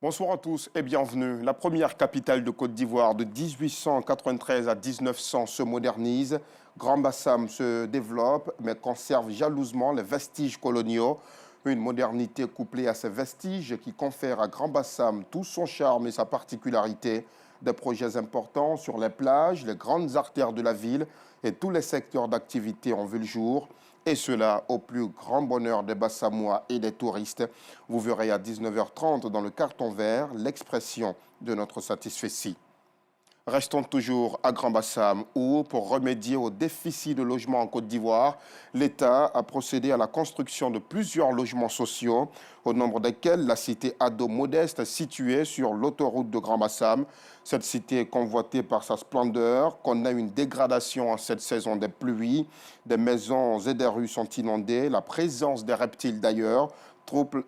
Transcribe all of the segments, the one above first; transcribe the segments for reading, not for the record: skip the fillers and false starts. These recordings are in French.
Bonsoir à tous et bienvenue. La première capitale de Côte d'Ivoire de 1893 à 1900 se modernise. Grand Bassam se développe mais conserve jalousement les vestiges coloniaux. Une modernité couplée à ces vestiges qui confère à Grand Bassam tout son charme et sa particularité. Des projets importants sur les plages, les grandes artères de la ville et tous les secteurs d'activité ont vu le jour. Et cela au plus grand bonheur des Bassamois et des touristes. Vous verrez à 19h30 dans le carton vert l'expression de notre satisfecit. Restons toujours à Grand Bassam où, pour remédier au déficit de logement en Côte d'Ivoire, l'État a procédé à la construction de plusieurs logements sociaux, au nombre desquels la cité Ado Modeste située sur l'autoroute de Grand Bassam. Cette cité est convoitée par sa splendeur, connaît une dégradation en cette saison des pluies. Des maisons et des rues sont inondées. La présence des reptiles d'ailleurs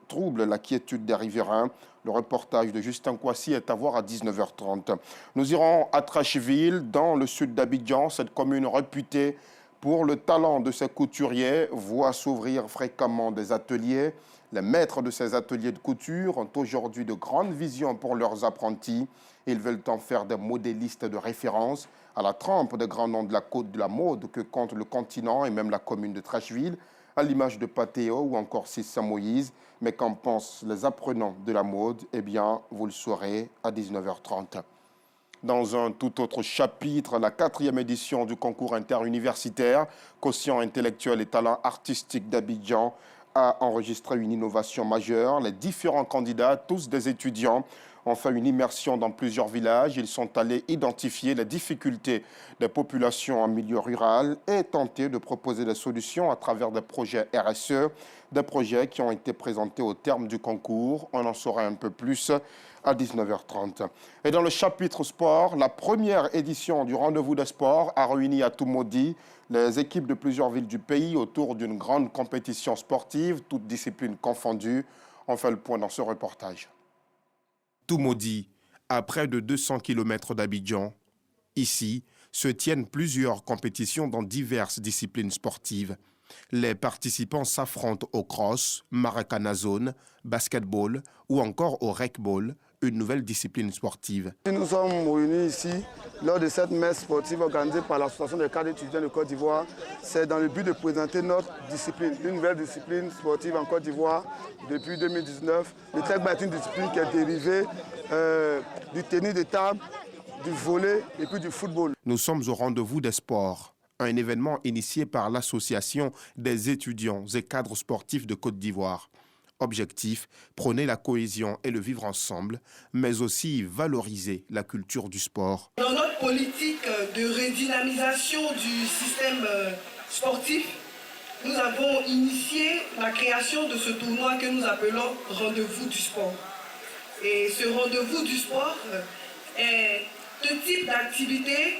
trouble la quiétude des riverains. Le reportage de Justin Kouassi est à voir à 19h30. Nous irons à Trècheville, dans le sud d'Abidjan. Cette commune réputée pour le talent de ses couturiers voit s'ouvrir fréquemment des ateliers. Les maîtres de ces ateliers de couture ont aujourd'hui de grandes visions pour leurs apprentis. Ils veulent en faire des modélistes de référence à la trempe des grands noms de la côte de la mode que compte le continent et même la commune de Trècheville, à l'image de Patéo ou encore Sissa Moïse. Mais qu'en pensent les apprenants de la mode? Eh bien, vous le saurez à 19h30. Dans un tout autre chapitre, la 4e édition du concours interuniversitaire Quotient intellectuel et talent artistique d'Abidjan a enregistré une innovation majeure. Les différents candidats, tous des étudiants, ont fait une immersion dans plusieurs villages. Ils sont allés identifier les difficultés des populations en milieu rural et tenter de proposer des solutions à travers des projets RSE, des projets qui ont été présentés au terme du concours. On en saura un peu plus à 19h30. Et dans le chapitre sport, la première édition du Rendez-vous des sports a réuni à Toumaudi les équipes de plusieurs villes du pays autour d'une grande compétition sportive, toutes disciplines confondues. On fait le point dans ce reportage. Toumaudi, à près de 200 km d'Abidjan. Ici se tiennent plusieurs compétitions dans diverses disciplines sportives. Les participants s'affrontent au cross, maracanazone, basketball ou encore au rec-ball, une nouvelle discipline sportive. Nous sommes réunis ici lors de cette messe sportive organisée par l'Association des cadres étudiants de Côte d'Ivoire. C'est dans le but de présenter notre discipline, une nouvelle discipline sportive en Côte d'Ivoire depuis 2019. Le track est une discipline qui est dérivée du tennis de table, du volley et puis du football. Nous sommes au rendez-vous des sports, un événement initié par l'Association des étudiants et cadres sportifs de Côte d'Ivoire. Objectif, prôner la cohésion et le vivre ensemble, mais aussi valoriser la culture du sport. Dans notre politique de redynamisation du système sportif, nous avons initié la création de ce tournoi que nous appelons Rendez-vous du sport. Et ce Rendez-vous du sport est un type d'activité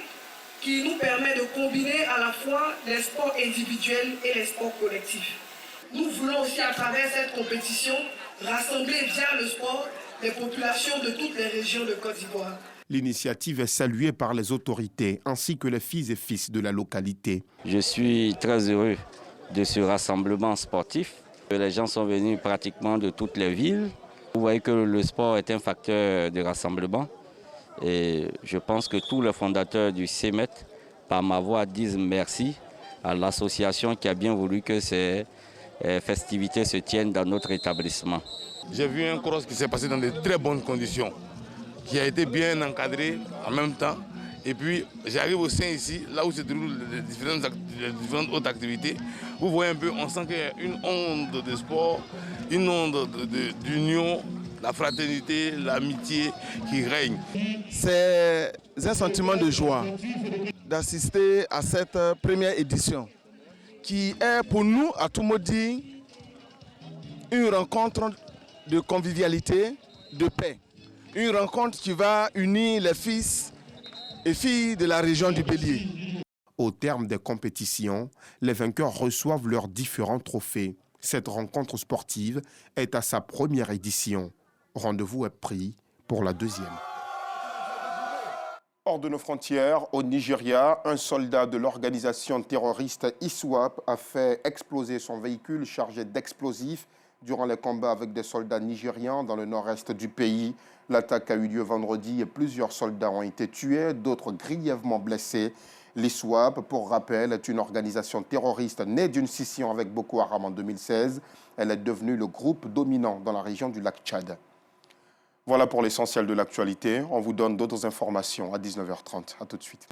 qui nous permet de combiner à la fois les sports individuels et les sports collectifs. Nous voulons aussi, à travers cette compétition, rassembler via le sport les populations de toutes les régions de Côte d'Ivoire. L'initiative est saluée par les autorités ainsi que les filles et fils de la localité. Je suis très heureux de ce rassemblement sportif. Les gens sont venus pratiquement de toutes les villes. Vous voyez que le sport est un facteur de rassemblement. Et je pense que tous les fondateurs du CEMET, par ma voix, disent merci à l'association qui a bien voulu que ces festivités se tiennent dans notre établissement. J'ai vu un cross qui s'est passé dans de très bonnes conditions, qui a été bien encadré en même temps. Et puis j'arrive au sein ici, là où se déroulent les différentes autres activités. Vous voyez un peu, on sent qu'il y a une onde de sport, une onde d'union, la fraternité, l'amitié qui règne. C'est un sentiment de joie d'assister à cette première édition qui est pour nous, à Toumaudi, une rencontre de convivialité, de paix. Une rencontre qui va unir les fils et filles de la région du Bélier. Au terme des compétitions, les vainqueurs reçoivent leurs différents trophées. Cette rencontre sportive est à sa première édition. Rendez-vous est pris pour la deuxième. Hors de nos frontières, au Nigeria, un soldat de l'organisation terroriste ISWAP a fait exploser son véhicule chargé d'explosifs durant les combats avec des soldats nigérians dans le nord-est du pays. L'attaque a eu lieu vendredi et plusieurs soldats ont été tués, d'autres grièvement blessés. L'ISWAP, pour rappel, est une organisation terroriste née d'une scission avec Boko Haram en 2016. Elle est devenue le groupe dominant dans la région du lac Tchad. Voilà pour l'essentiel de l'actualité. On vous donne d'autres informations à 19h30. À tout de suite.